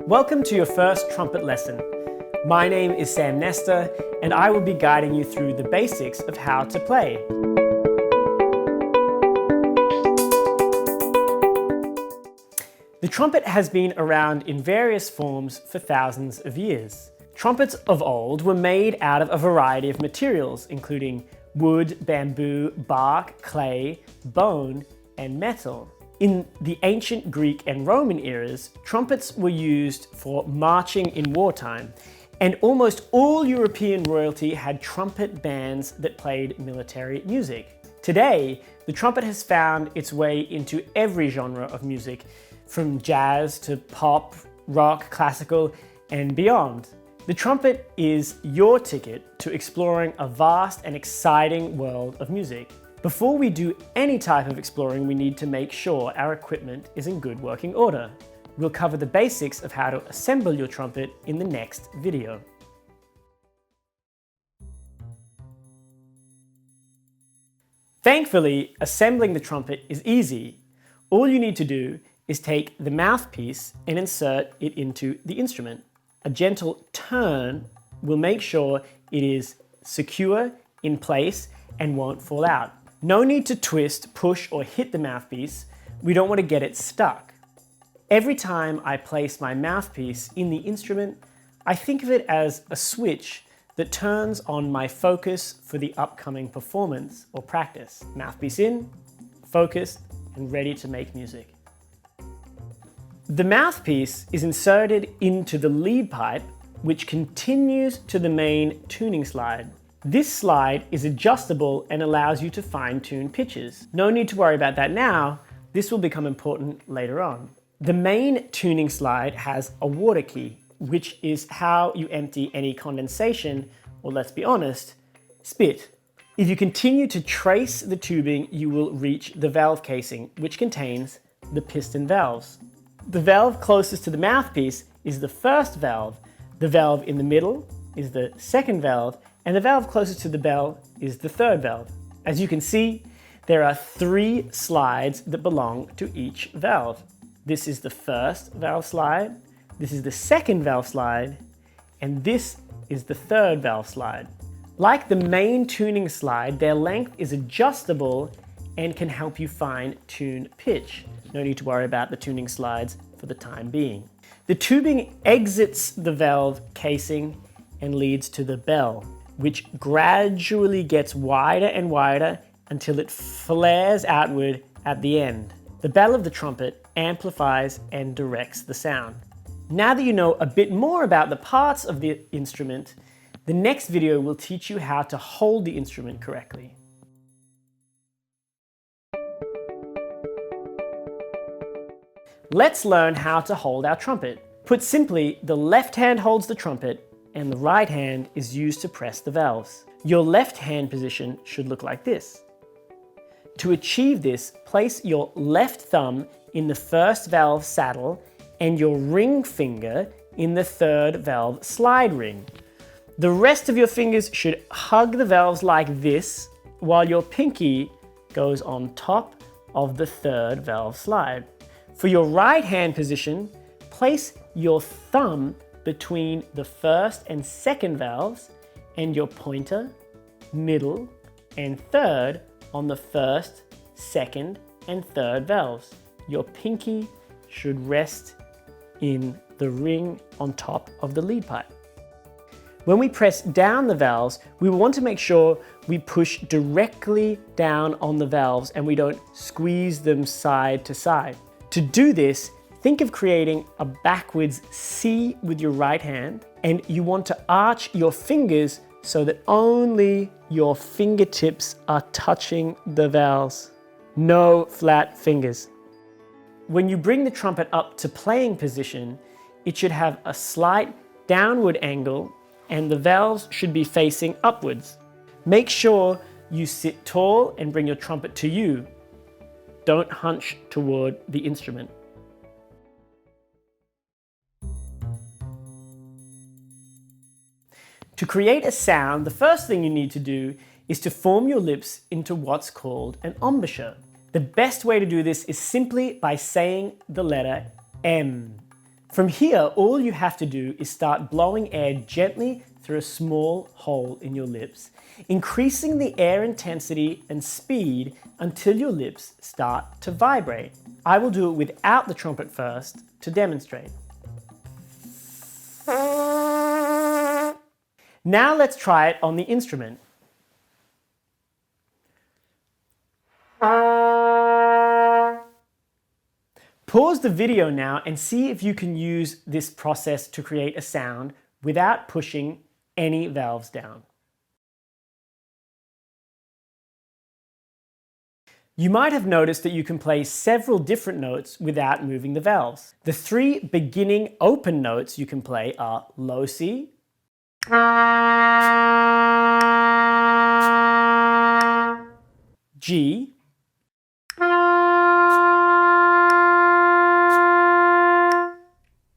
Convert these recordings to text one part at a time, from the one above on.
Welcome to your first trumpet lesson. My name is Sam Nestor, and I will be guiding you through the basics of how to play. The trumpet has been around in various forms for thousands of years. Trumpets of old were made out of a variety of materials, including wood, bamboo, bark, clay, bone, and metal. In the ancient Greek and Roman eras, trumpets were used for marching in wartime, and almost all European royalty had trumpet bands that played military music. Today, the trumpet has found its way into every genre of music, from jazz to pop, rock, classical, and beyond. The trumpet is your ticket to exploring a vast and exciting world of music. Before we do any type of exploring, we need to make sure our equipment is in good working order. We'll cover the basics of how to assemble your trumpet in the next video. Thankfully, assembling the trumpet is easy. All you need to do is take the mouthpiece and insert it into the instrument. A gentle turn will make sure it is secure, in place, and won't fall out. No need to twist, push, or hit the mouthpiece. We don't want to get it stuck. Every time I place my mouthpiece in the instrument, I think of it as a switch that turns on my focus for the upcoming performance or practice. Mouthpiece in, focused, and ready to make music. The mouthpiece is inserted into the lead pipe, which continues to the main tuning slide. This slide is adjustable and allows you to fine-tune pitches. No need to worry about that now. This will become important later on. The main tuning slide has a water key, which is how you empty any condensation, or let's be honest, spit. If you continue to trace the tubing, you will reach the valve casing, which contains the piston valves. The valve closest to the mouthpiece is the first valve. The valve in the middle is the second valve, and the valve closest to the bell is the third valve. As you can see, there are 3 slides that belong to each valve. This is the first valve slide, this is the second valve slide, and this is the third valve slide. Like the main tuning slide, their length is adjustable and can help you fine-tune pitch. No need to worry about the tuning slides for the time being. The tubing exits the valve casing and leads to the bell, which gradually gets wider and wider until it flares outward at the end. The bell of the trumpet amplifies and directs the sound. Now that you know a bit more about the parts of the instrument, the next video will teach you how to hold the instrument correctly. Let's learn how to hold our trumpet. Put simply, the left hand holds the trumpet and the right hand is used to press the valves. Your left hand position should look like this. To achieve this, place your left thumb in the first valve saddle and your ring finger in the third valve slide ring. The rest of your fingers should hug the valves like this, while your pinky goes on top of the third valve slide. For your right hand position, place your thumb between the first and second valves and your pointer, middle, and third on the first, second, and third valves. Your pinky should rest in the ring on top of the lead pipe. When we press down the valves, we want to make sure we push directly down on the valves and we don't squeeze them side to side. To do this, think of creating a backwards C with your right hand, and you want to arch your fingers so that only your fingertips are touching the valves. No flat fingers. When you bring the trumpet up to playing position, it should have a slight downward angle and the valves should be facing upwards. Make sure you sit tall and bring your trumpet to you. Don't hunch toward the instrument. To create a sound, the first thing you need to do is to form your lips into what's called an embouchure. The best way to do this is simply by saying the letter M. From here, all you have to do is start blowing air gently through a small hole in your lips, increasing the air intensity and speed until your lips start to vibrate. I will do it without the trumpet first to demonstrate. Now let's try it on the instrument. Pause the video now and see if you can use this process to create a sound without pushing any valves down. You might have noticed that you can play several different notes without moving the valves. The three beginning open notes you can play are low C, G,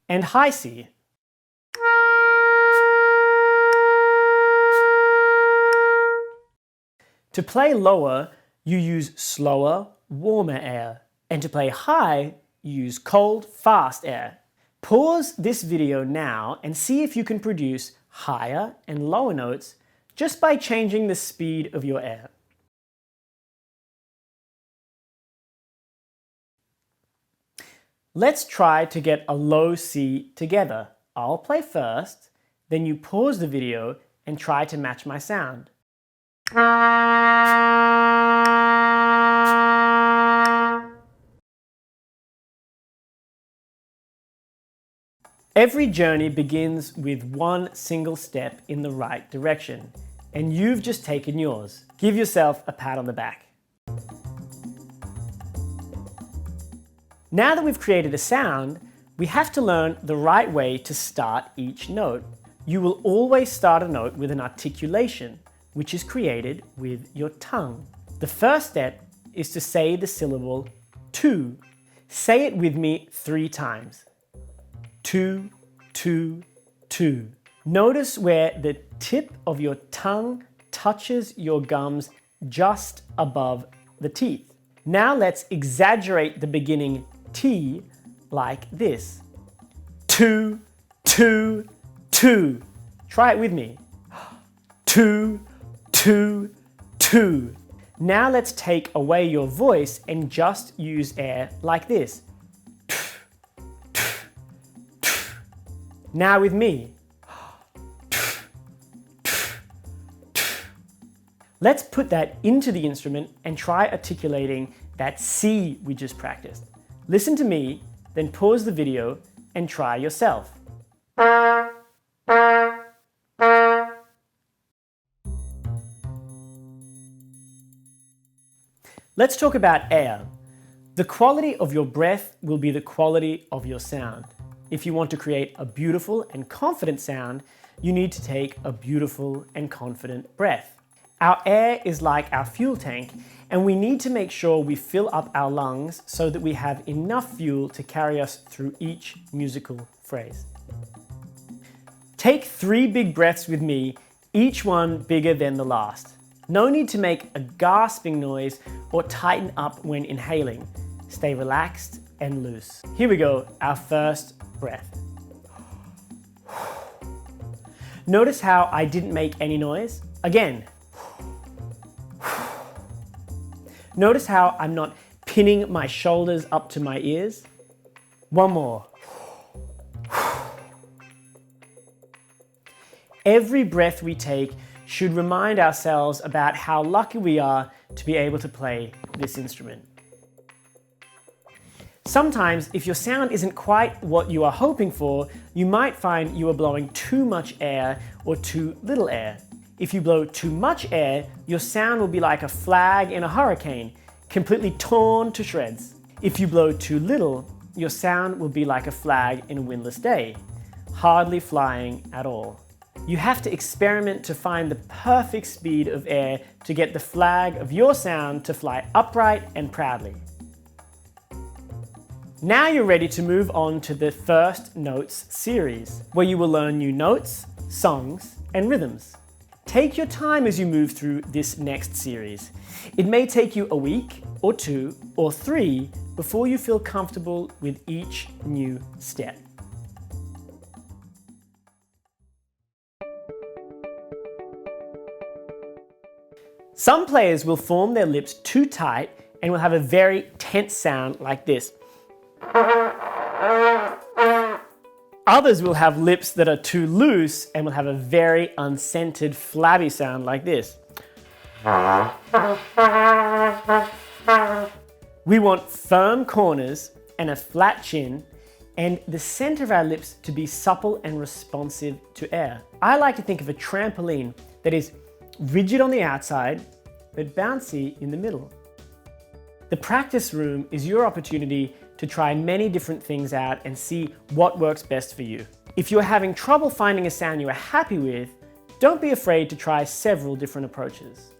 and high C. To play lower, you use slower, warmer air. And to play high, you use cold, fast air. Pause this video now and see if you can produce higher and lower notes just by changing the speed of your air. Let's try to get a low C together. I'll play first, then you pause the video and try to match my sound. Every journey begins with one single step in the right direction, and you've just taken yours. Give yourself a pat on the back. Now that we've created a sound, we have to learn the right way to start each note. You will always start a note with an articulation, which is created with your tongue. The first step is to say the syllable two. Say it with me 3 times. Two, two, two. Notice where the tip of your tongue touches your gums just above the teeth. Now let's exaggerate the beginning T like this. Two, two, two. Try it with me. Two, two, two. Now let's take away your voice and just use air like this. Now with me. Let's put that into the instrument and try articulating that C we just practiced. Listen to me, then pause the video and try yourself. Let's talk about air. The quality of your breath will be the quality of your sound. If you want to create a beautiful and confident sound, you need to take a beautiful and confident breath. Our air is like our fuel tank, and we need to make sure we fill up our lungs so that we have enough fuel to carry us through each musical phrase. Take 3 big breaths with me, each one bigger than the last. No need to make a gasping noise or tighten up when inhaling. Stay relaxed and loose. Here we go, our first breath. Notice how I didn't make any noise? Again. Notice how I'm not pinning my shoulders up to my ears? One more. Every breath we take should remind ourselves about how lucky we are to be able to play this instrument. Sometimes, if your sound isn't quite what you are hoping for, you might find you are blowing too much air or too little air. If you blow too much air, your sound will be like a flag in a hurricane, completely torn to shreds. If you blow too little, your sound will be like a flag in a windless day, hardly flying at all. You have to experiment to find the perfect speed of air to get the flag of your sound to fly upright and proudly. Now you're ready to move on to the First Notes series, where you will learn new notes, songs, and rhythms. Take your time as you move through this next series. It may take you a week, or 2, or 3 before you feel comfortable with each new step. Some players will form their lips too tight and will have a very tense sound like this. Others will have lips that are too loose and will have a very unscented, flabby sound like this. We want firm corners and a flat chin, and the center of our lips to be supple and responsive to air. I like to think of a trampoline that is rigid on the outside, but bouncy in the middle. The practice room is your opportunity to try many different things out and see what works best for you. If you're having trouble finding a sound you are happy with, don't be afraid to try several different approaches.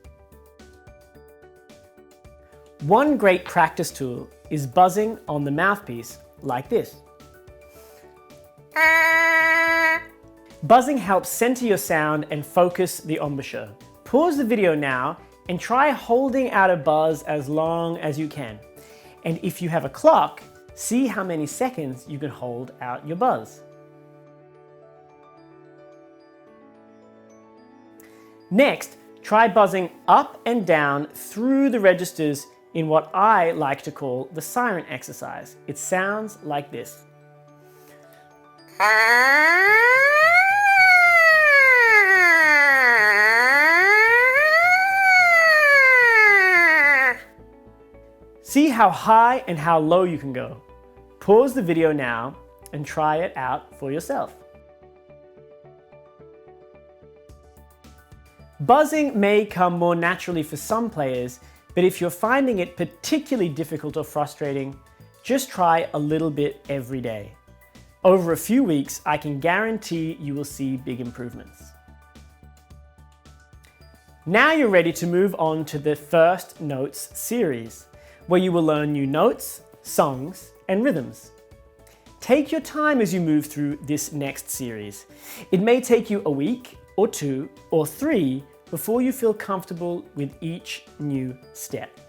One great practice tool is buzzing on the mouthpiece like this. Buzzing helps center your sound and focus the embouchure. Pause the video now and try holding out a buzz as long as you can. And if you have a clock, see how many seconds you can hold out your buzz. Next, try buzzing up and down through the registers in what I like to call the siren exercise. It sounds like this. See how high and how low you can go. Pause the video now and try it out for yourself. Buzzing may come more naturally for some players, but if you're finding it particularly difficult or frustrating, just try a little bit every day. Over a few weeks, I can guarantee you will see big improvements. Now you're ready to move on to the First Notes series, where you will learn new notes, songs, and rhythms. Take your time as you move through this next series. It may take you a week, or 2, or 3 before you feel comfortable with each new step.